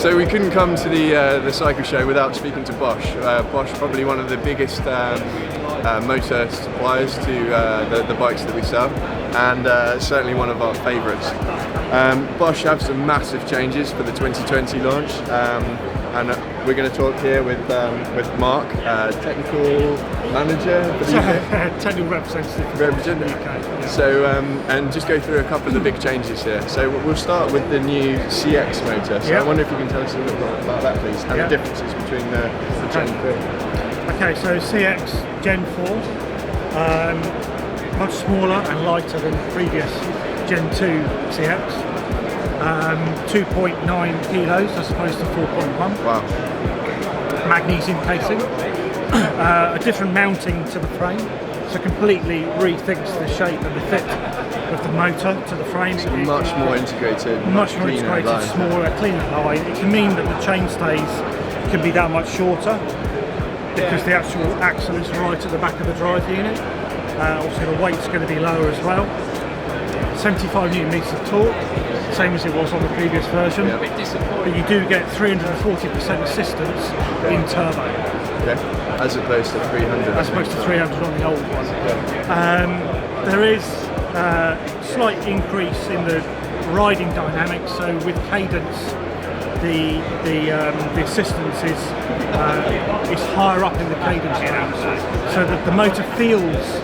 So we couldn't come to the cycle show without speaking to Bosch. Bosch, probably one of the biggest motor suppliers to the bikes that we sell, and certainly one of our favourites. Bosch have some massive changes for the 2020 launch, and we're going to talk here with Mark, technical manager for the UK. Technical representative. Yeah. So, and just go through a couple of the big changes here. So we'll start with the new CX motor. So I wonder if you can tell us a little bit about that, please, and the differences between the Gen 3. Okay, so CX Gen 4, much smaller and lighter than the previous Gen 2 CX. 2.9 kilos as opposed to 4.1. Wow. Magnesium casing. A different mounting to the frame, so completely rethinks the shape and the fit of the motor to the frame. So much more integrated, much more integrated, line. smaller, cleaner line. It can mean that the chainstays can be that much shorter because the actual axle is right at the back of the drive unit. Obviously the weight's going to be lower as well. 75 newton meters of torque, same as it was on the previous version, but you do get 340% assistance in turbo. Okay. As opposed to 300. As opposed to 300 on the old one. There is a slight increase in the riding dynamics, so with cadence the assistance is higher up in the cadence range, so that the motor feels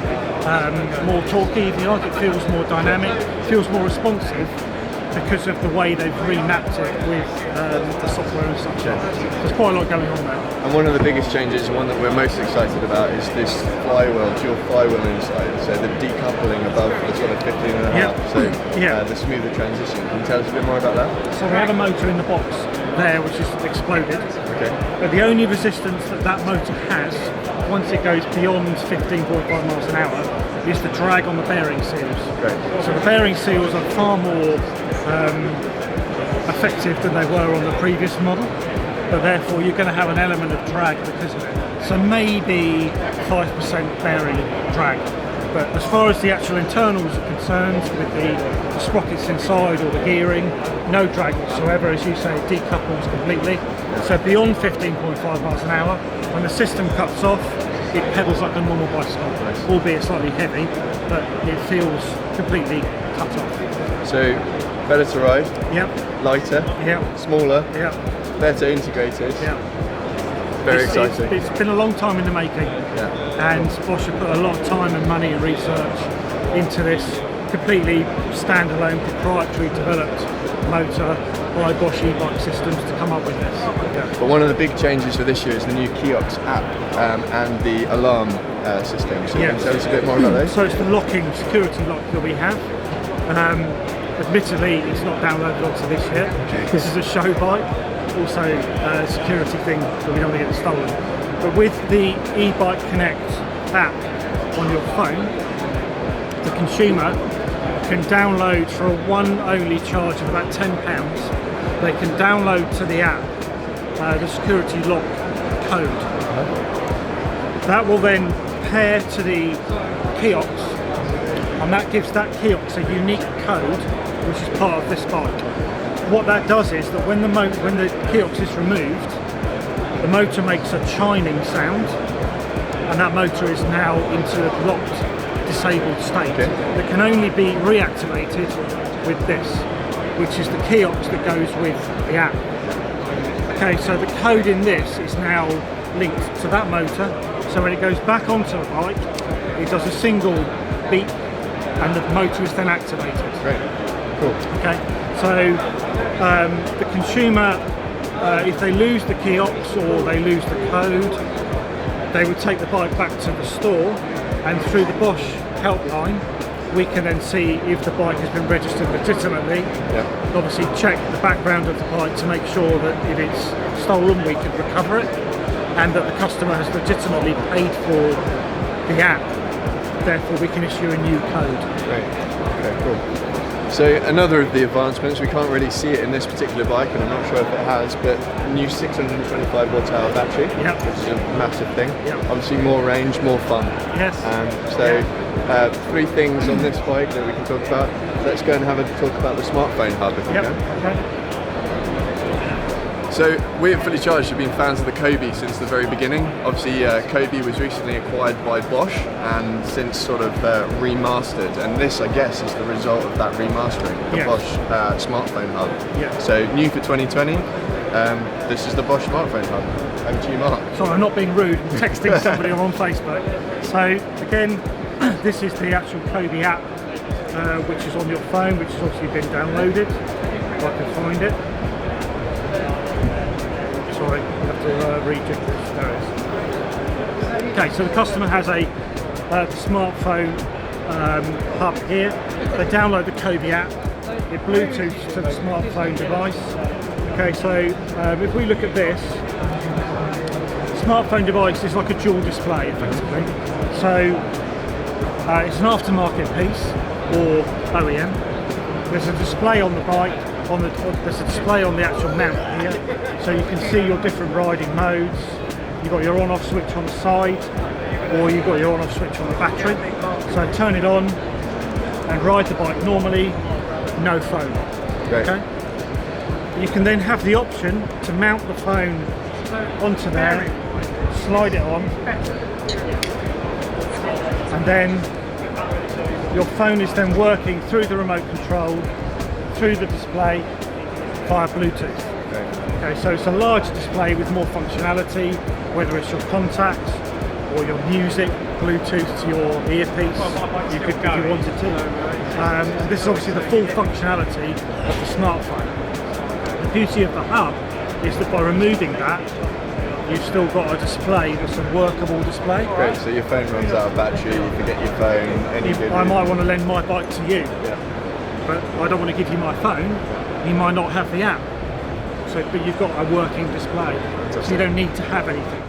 more torquey, if you like. It feels more dynamic, feels more responsive because of the way they've remapped it with the software and such. There's quite a lot going on there. And one of the biggest changes, and one that we're most excited about, is this flywheel, dual flywheel inside. So the decoupling above the sort of 15.5. So the smoother transition. Can you tell us a bit more about that? So we have a motor in the box there which is exploded. Okay. But the only resistance that motor has, once it goes beyond 15.5 miles an hour, is the drag on the bearing seals. Great. So the bearing seals are far more effective than they were on the previous model, but therefore you're going to have an element of drag because of it. So maybe 5% bearing drag. But as far as the actual internals are concerned, with the sprockets inside or the gearing, no drag whatsoever. As you say, it decouples completely. So beyond 15.5 miles an hour, when the system cuts off, it pedals like a normal bicycle, albeit slightly heavy, but it feels completely cut off. So better to ride, lighter, smaller, better integrated. Very exciting. It's been a long time in the making, and Bosch have put a lot of time and money and research into this completely standalone, proprietary developed motor by Bosch eBike systems to come up with this. But one of the big changes for this year is the new Kiox app and the alarm system. So can you tell us a bit more about those? So it's the locking security lock that we have. Admittedly, it's not downloaded onto this yet. This is a show bike. Also a security thing that we don't want to get stolen. But with the eBike Connect app on your phone, the consumer can download for a one-only charge of about £10. They can download to the app the security lock code. That will then pair to the Kiox, and that gives that Kiox a unique code which is part of this bike. What that does is that when the Kiox is removed, the motor makes a chiming sound, and that motor is now into a locked, disabled state that can only be reactivated with this, which is the Kiox that goes with the app. Okay, so the code in this is now linked to that motor, so when it goes back onto the bike, it does a single beep, and the motor is then activated. Great, cool. Okay, so the consumer, if they lose the Kiox or they lose the code, they would take the bike back to the store, and through the Bosch helpline we can then see if the bike has been registered legitimately. Obviously check the background of the bike to make sure that if it's stolen we can recover it, and that the customer has legitimately paid for the app, therefore we can issue a new code. Great, okay, cool. So another of the advancements, we can't really see it in this particular bike, and I'm not sure if it has, but new 625 watt hour battery, which is a massive thing. Obviously more range, more fun. Yes. Three things on this bike that we can talk about. Let's go and have a talk about the smartphone hub if we can. Okay. So we at Fully Charged have been fans of the Kobe since the very beginning. Obviously Kobe was recently acquired by Bosch and since sort of remastered, and this I guess is the result of that remastering, the Bosch smartphone hub. Yeah. So new for 2020, this is the Bosch smartphone hub. Over to you, Mark. Sorry, I'm not being rude, I'm texting somebody on Facebook. So again, this is the actual Kobe app, which is on your phone, which has obviously been downloaded, if I can find it. Sorry, I have to rejig this. There it is. Okay, so the customer has a smartphone hub here. They download the Kobe app, it Bluetooths to the smartphone device. Okay, so if we look at this, smartphone device is like a dual display effectively. So it's an aftermarket piece or OEM. There's a display on the bike. There's a display on the actual mount here, so you can see your different riding modes. You've got your on-off switch on the side, or you've got your on-off switch on the battery. So turn it on and ride the bike normally, no phone. Great. Okay. You can then have the option to mount the phone onto there, slide it on, and then your phone is then working through the remote control, through the display via Bluetooth. Okay, so it's a large display with more functionality, whether it's your contacts or your music, Bluetooth to your earpiece, you could if you wanted to. This is obviously the full functionality of the smartphone. The beauty of the hub is that by removing that, you've still got a display that's a workable display. Great, so your phone runs out of battery, you forget your phone, I might want to lend my bike to you. Yeah. But I don't want to give you my phone, you might not have the app. So, but you've got a working display, so you don't need to have anything.